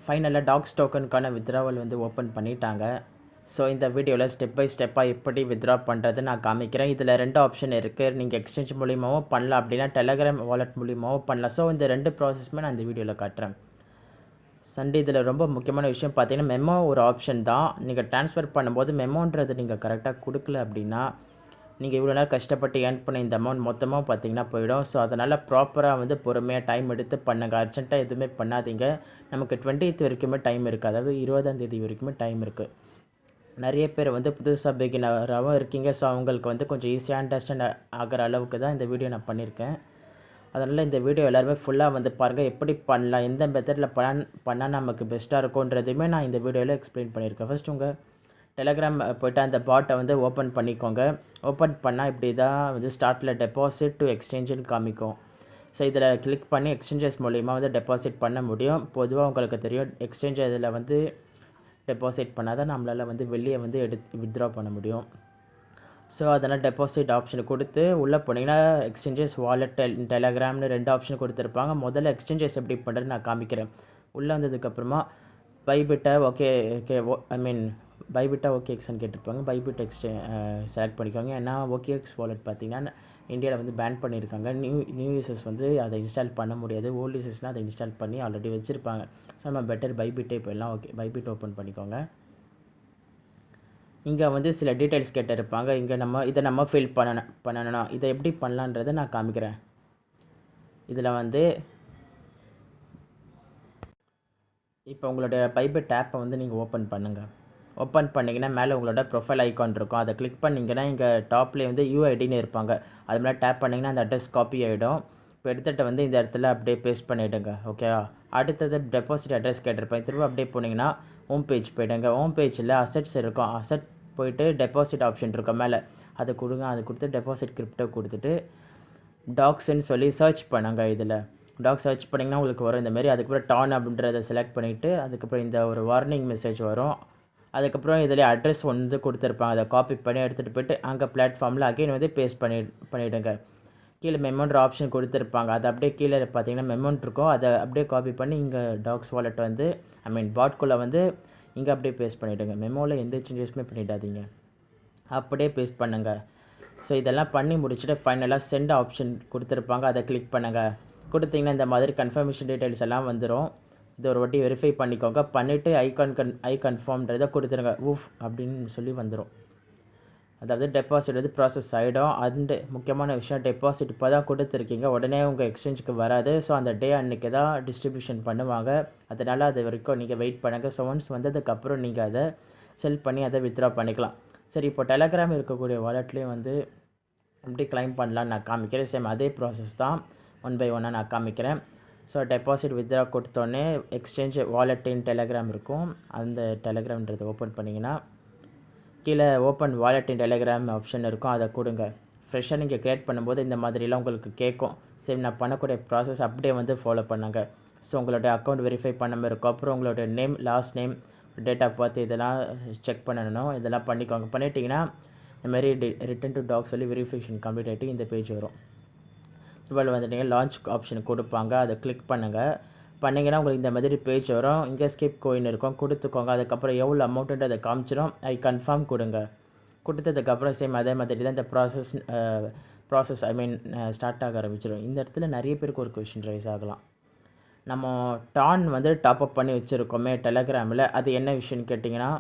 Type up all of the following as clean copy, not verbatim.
ஃபைனலாக tax டோக்கனுக்கான withdrawal வந்து open பண்ணிட்டாங்க. ஸோ இந்த வீடியோவில் ஸ்டெப் பை ஸ்டெப்பாக எப்படி வித்ட்ரா பண்ணுறது நான் காமிக்கிறேன். இதில் 2 ஆப்ஷன் இருக்குது. நீங்கள் எக்ஸ்சேஞ்ச் மூலியமாகவும் பண்ணலாம், அப்படின்னா டெலகிராம் வாலெட் மூலியமாகவும் பண்ணலாம். ஸோ இந்த 2 ப்ராசஸுமே நான் இந்த வீடியோவில் காட்டுறேன். இதில் ரொம்ப முக்கியமான விஷயம் பார்த்தீங்கன்னா, மெமோ ஒரு ஆப்ஷன் தான். நீங்கள் ட்ரான்ஸ்ஃபர் பண்ணும்போது மெமோன்றது நீங்கள் கரெக்டாக கொடுக்கல அப்படின்னா, நீங்கள் இவ்வளோ நேரம் கஷ்டப்பட்டு ஏர்ன் பண்ண இந்த அமௌண்ட் மொத்தமாக பார்த்தீங்கன்னா போயிடும். ஸோ அதனால் ப்ராப்பராக வந்து பொறுமையாக டைம் எடுத்து பண்ணுங்கள். அர்ஜென்ட்டாக எதுவுமே பண்ணாதீங்க. நமக்கு 20th வரைக்குமே டைம் இருக்குது. அதாவது 20ஆம் தேதி வரைக்குமே டைம் இருக்குது. நிறைய பேர் வந்து புதுசாக பிகினராகவும் இருக்கீங்க. ஸோ அவங்களுக்கு வந்து கொஞ்சம் ஈஸியாக அண்டர்ஸ்டாண்ட் ஆகிற அளவுக்கு தான் இந்த வீடியோ நான் பண்ணியிருக்கேன். அதனால் இந்த வீடியோ எல்லாருமே ஃபுல்லாக வந்து பாருங்கள். எப்படி பண்ணலாம், எந்த மெத்தடில் பண்ணால் நமக்கு பெஸ்ட்டாக இருக்குன்றதையுமே நான் இந்த வீடியோவில் எக்ஸ்பிளைன் பண்ணியிருக்கேன். ஃபர்ஸ்ட் உங்கள் டெலகிராம் போய்ட்டு அந்த பாட்டை வந்து ஓப்பன் பண்ணிக்கோங்க. ஓப்பன் பண்ணால் இப்படி தான் வந்து ஸ்டார்ட்டில் டெபாசிட் டு எக்ஸ்சேஞ்சுன்னு காமிக்கும். ஸோ இதில் கிளிக் பண்ணி எக்ஸ்சேஞ்சஸ் மூலிமா வந்து டெபாசிட் பண்ண முடியும். பொதுவாக உங்களுக்கு தெரியும், எக்ஸ்சேஞ்ச் இதில் வந்து டெபாசிட் பண்ணால் தான் நம்மளால் வந்து வெளியே வந்து வித்ட்ரா பண்ண முடியும். ஸோ அதனால் டெபாசிட் ஆப்ஷன் கொடுத்து உள்ளே போனீங்கன்னா எக்ஸ்சேஞ்சஸ் வாலெட் டெலகிராம்னு 2 ஆப்ஷன் கொடுத்துருப்பாங்க. முதல்ல எக்ஸ்சேஞ்சஸ் எப்படி பண்ணுறது நான் காமிக்கிறேன். உள்ளே வந்ததுக்கப்புறமா பைபிட்டை ஓகே பைபிட்டா ஓகேஎக்ஸ்ன்னு கேட்டிருப்பாங்க. பைபிட் செலக்ட் பண்ணிக்கோங்க. ஏன்னா ஓகேஎக்ஸ் வாலெட் பார்த்தீங்கன்னா இந்தியாவில் வந்து பேன் பண்ணியிருக்காங்க. நியூ யூசர்ஸ் வந்து அதை இன்ஸ்டால் பண்ண முடியாது. ஓல்டு யூசர்ஸ்னால் அதை இன்ஸ்டால் பண்ணி ஆல்ரெடி வச்சுருப்பாங்க. ஸோ நம்ம பெட்டர் பைபிட்டே போயிடலாம். ஓகே, பைபிட் ஓப்பன் பண்ணிக்கோங்க. இங்கே வந்து சில டீட்டெயில்ஸ் கேட்டிருப்பாங்க. இங்கே இதை நம்ம ஃபில் பண்ணணும். இதை எப்படி பண்ணலான்றதை நான் காமிக்கிறேன். இதில் வந்து இப்போ உங்களுடைய பைபிட் ஆப்பை வந்து நீங்கள் ஓப்பன் பண்ணுங்கள். ஓப்பன் பண்ணிங்கன்னா மேலே உங்களோட ப்ரொஃபைல் ஐக்கான் இருக்கும். அதை கிளிக் பண்ணிங்கன்னா இங்கே டாப்லேயே வந்து யூஐடின்னு இருப்பாங்க. அது மேலே டேப் பண்ணிங்கன்னா அந்த அட்ரஸ் காப்பி ஆகிடும். இப்போ எடுத்துகிட்டு வந்து இந்த இடத்துல அப்படியே பேஸ்ட் பண்ணிவிடுங்க. ஓகேவா? அடுத்தது டெபாசிட் அட்ரஸ் கேட்டிருப்பேன். திரும்ப அப்படியே போனீங்கன்னா ஹோம் பேஜ் போய்டுங்க. ஹோம் பேஜில் அசெட்ஸ் இருக்கும். அசெட் போய்ட்டு டெபாசிட் ஆப்ஷன் இருக்கும் மேலே, அதை கொடுங்க. அதை கொடுத்து டெபாசிட் கிரிப்டோ கொடுத்துட்டு டாக்ஸ்ன்னு சொல்லி சர்ச் பண்ணுங்க. இதில் டாக் சர்ச் பண்ணிங்கன்னா உங்களுக்கு வரும் இந்தமாரி. அதுக்கப்புறம் டான் அப்படின்றத செலக்ட் பண்ணிவிட்டு அதுக்கப்புறம் இந்த ஒரு வார்னிங் மெசேஜ் வரும். அதுக்கப்புறம் இதில் அட்ரஸ் வந்து கொடுத்துருப்பாங்க. அதை காப்பி பண்ணி எடுத்துகிட்டு போய்ட்டு அங்கே பிளாட்ஃபார்மில் அகைன் வந்து பேஸ்ட் பண்ணிவிடுங்க. கீழே மெமௌண்ட் ஆப்ஷன் கொடுத்துருப்பாங்க. அது அப்படியே கீழே பார்த்தீங்கன்னா மெமௌண்ட் இருக்கும். அதை அப்படியே காப்பி பண்ணி இங்கே டாக்ஸ் வாலெட் வந்து பாட்குள்ளே வந்து இங்கே அப்படியே பேஸ்ட் பண்ணிவிடுங்க. மெமோவில் எந்த சேஞ்சஸுமே பண்ணிடாதீங்க, அப்படியே பேஸ்ட் பண்ணுங்கள். ஸோ இதெல்லாம் பண்ணி முடிச்சுட்டு ஃபைனலாக சென்ட் ஆப்ஷன் கொடுத்துருப்பாங்க. அதை கிளிக் பண்ணுங்கள். கொடுத்தீங்கன்னா இந்த மாதிரி கன்ஃபர்மேஷன் டீட்டெயில்ஸ் எல்லாம் வந்துடும். இது ஒரு வாட்டி வெரிஃபை பண்ணிக்கோங்க. பண்ணிவிட்டு ஐ கன்ஃபார்ம்ன்றதை கொடுத்துருங்க. அப்படின்னு சொல்லி வந்துடும். அதாவது டெபாசிட் வந்து ப்ராசஸ் ஆகிடும். அந்த முக்கியமான விஷயம், டெபாசிட் இப்போ தான் கொடுத்துருக்கீங்க, உடனே உங்கள் எக்ஸ்சேஞ்சுக்கு வராது. ஸோ அந்த டே அன்றைக்கி தான் டிஸ்ட்ரிபியூஷன் பண்ணுவாங்க. அதனால் அது வரைக்கும் நீங்கள் வெயிட் பண்ணுங்கள். ஸோ ஒன்ஸ் வந்ததுக்கப்புறம் நீங்கள் அதை செல் பண்ணி அதை வித்ட்ரா பண்ணிக்கலாம். சரி, இப்போ டெலகிராம் இருக்கக்கூடிய வாலெட்லேயும் வந்து எப்படி கிளைம் பண்ணலான்னு நான் காமிக்கிறேன். சேம் அதே ப்ராசஸ் தான், 1 by 1 நான் காமிக்கிறேன். ஸோ டெபாசிட் வித்ட்ரா கொடுத்தோடனே எக்ஸ்சேஞ்ச் வாலெட்டின் டெலகிராம் இருக்கும். அந்த டெலகிராம்ன்றதை ஓப்பன் பண்ணிங்கன்னா கீழே ஓப்பன் வாலெட்டின் டெலகிராம் ஆப்ஷன் இருக்கும். அதை கொடுங்க. ஃப்ரெஷ்ஷாக நீங்கள் க்ரியேட் பண்ணும்போது இந்த மாதிரிலாம் உங்களுக்கு கேட்கும். சரி, நான் பண்ணக்கூடிய ப்ராசஸ் அப்படியே வந்து ஃபாலோ பண்ணுங்க. ஸோ உங்களுடைய அக்கௌண்ட் வெரிஃபை பண்ணாமல் இருக்கும். அப்புறம் உங்களுடைய name, last name, date of birth இதெல்லாம் செக் பண்ணணும். இதெல்லாம் பண்ணிக்கோங்க. பண்ணிட்டீங்கன்னா இந்தமாரி ரிட்டன் டு டாக் சொல்லி வெரிஃபிகேஷன் கம்ப்ளீட் ஆகிட்டு இந்த பேஜ் வரும். இவ்வளோ வந்துட்டீங்க. லான்ச் ஆப்ஷன் கொடுப்பாங்க. அதை கிளிக் பண்ணுங்கள். பண்ணிங்கன்னா உங்களுக்கு இந்த மாதிரி பேஜ் வரும். இங்கே ஸ்கிப் கோயின் இருக்கும், கொடுத்துக்கோங்க. அதுக்கப்புறம் எவ்வளோ அமௌண்ட்டு அதை காமிச்சிடும். ஐ கன்ஃபார்ம் கொடுங்க. கொடுத்ததுக்கப்புறம் சேம் அதே மாதிரி தான் இந்த ப்ராசஸ் ஸ்டார்ட் ஆக ஆரம்பிச்சிடும். இந்த இடத்துல நிறைய பேருக்கு ஒரு கொஷின் ரைஸ் ஆகலாம். நம்ம டான் வந்து டாப்அப் பண்ணி வச்சுருக்கோமே டெலகிராமில், அது என்ன விஷயம்னு கேட்டிங்கன்னா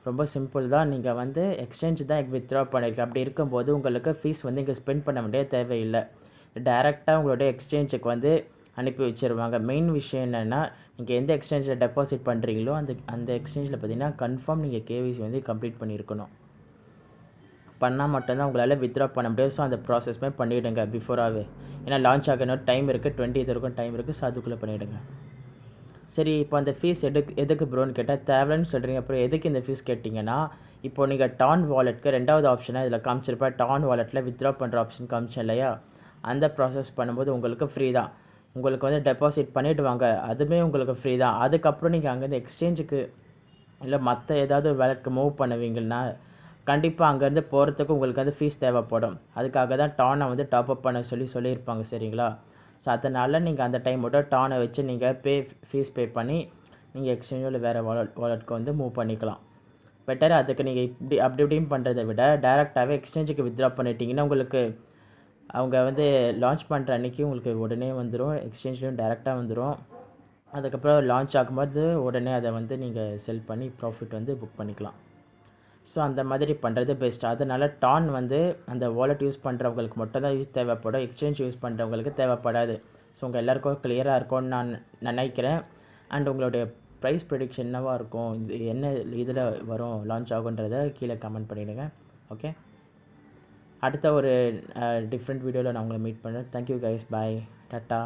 ரொம்ப சிம்பிள் தான். நீங்கள் வந்து எக்ஸ்சேஞ்ச் தான் வித்ட்ரா பண்ணியிருக்கேன். அப்படி இருக்கும்போது உங்களுக்கு ஃபீஸ் வந்து இங்கே ஸ்பெண்ட் பண்ண வேண்டிய தேவையில்லை. டைரெக்டாக உங்களுடைய எக்ஸ்சேஞ்சுக்கு வந்து அனுப்பி வச்சுருவாங்க. மெயின் விஷயம் என்னென்னா, நீங்கள் எந்த எக்ஸ்சேஞ்சில் டெபாசிட் பண்ணுறீங்களோ அந்த எக்ஸ்சேஞ்சில் பார்த்தீங்கன்னா கன்ஃபார்ம் நீங்கள் கேவிசி வந்து கம்ப்ளீட் பண்ணியிருக்கணும். பண்ணால் மட்டும்தான் உங்களால் வித்ட்ரா பண்ண முடியாது. ஸோ அந்த ப்ராசஸ்மே பண்ணிவிடுங்க பிஃபோராகவே. ஏன்னா லான்ச் ஆகணும் டைம் இருக்குது, 20th வரைக்கும் டைம் இருக்குது. ஸோ அதுக்குள்ளே பண்ணிவிடுங்க. சரி, இப்போ அந்த ஃபீஸ் எதுக்கு ப்ரோன்னு கேட்டால் தேவைன்னு சொல்கிறீங்க. அப்புறம் எதுக்கு இந்த ஃபீஸ் கேட்டிங்கன்னா, இப்போ நீங்கள் டான் வாலெட்டுக்கு 2வது ஆப்ஷனாக இதில் காமிச்சிருப்பேன். டான் வாலெட்டில் வித்ட்ரா பண்ணுற ஆப்ஷன் காமிச்சேன் இல்லையா? அந்த ப்ராசஸ் பண்ணும்போது உங்களுக்கு ஃப்ரீ தான். உங்களுக்கு வந்து டெபாசிட் பண்ணிவிடுவாங்க, அதுவுமே உங்களுக்கு ஃப்ரீ தான். அதுக்கப்புறம் நீங்கள் அங்கேருந்து எக்ஸ்சேஞ்சுக்கு இல்லை மற்ற ஏதாவது வேலெட்டுக்கு மூவ் பண்ணுவீங்கன்னா கண்டிப்பாக அங்கேருந்து போகிறதுக்கு உங்களுக்கு வந்து ஃபீஸ் தேவைப்படும். அதுக்காக தான் டானை வந்து டாப்அப் பண்ண சொல்லியிருப்பாங்க. சரிங்களா? ஸோ அதனால் நீங்கள் அந்த டைம் மட்டும் டானை வச்சு நீங்கள் ஃபீஸ் பே பண்ணி நீங்கள் எக்ஸ்சேஞ்சோ இல்லை வேறு வாலெட்க்கு வந்து மூவ் பண்ணிக்கலாம். பெட்டர் அதுக்கு நீங்கள் அப்படி இப்படின்னு பண்ணுறதை விட டேரெக்டாகவே எக்ஸ்சேஞ்சுக்கு வித்ட்ரா பண்ணிட்டீங்கன்னா உங்களுக்கு அவங்க வந்து லான்ச் பண்ணுற அன்றைக்கி உங்களுக்கு உடனே வந்துடும், எக்ஸ்சேஞ்ச்லேயும் டேரெக்டாக வந்துடும். அதுக்கப்புறம் லான்ச் ஆகும்போது உடனே அதை வந்து நீங்கள் செல் பண்ணி ப்ராஃபிட் வந்து புக் பண்ணிக்கலாம். ஸோ அந்த மாதிரி பண்ணுறது பெஸ்ட். அதனால் டான் வந்து அந்த வாலெட் யூஸ் பண்ணுறவங்களுக்கு மட்டும் தான் யூஸ் தேவைப்படும், எக்ஸ்சேஞ்ச் யூஸ் பண்ணுறவங்களுக்கு தேவைப்படாது. ஸோ உங்கள் எல்லாேருக்கும் கிளியராக இருக்கும்னு நான் நினைக்கிறேன். அண்ட் உங்களுடைய ப்ரைஸ் ப்ரெடிக்ஷன் என்னவாக இருக்கும், இது என்ன இதில் வரும் லான்ச் ஆகுன்றதை கீழே கமெண்ட் பண்ணிவிடுங்க. ஓகே, அடுத்த ஒரு டிஃப்ரெண்ட் வீடியோவில் நான் உங்களை மீட் பண்ணுறேன். தேங்க்யூ கைஸ், பாய், டாட்டா.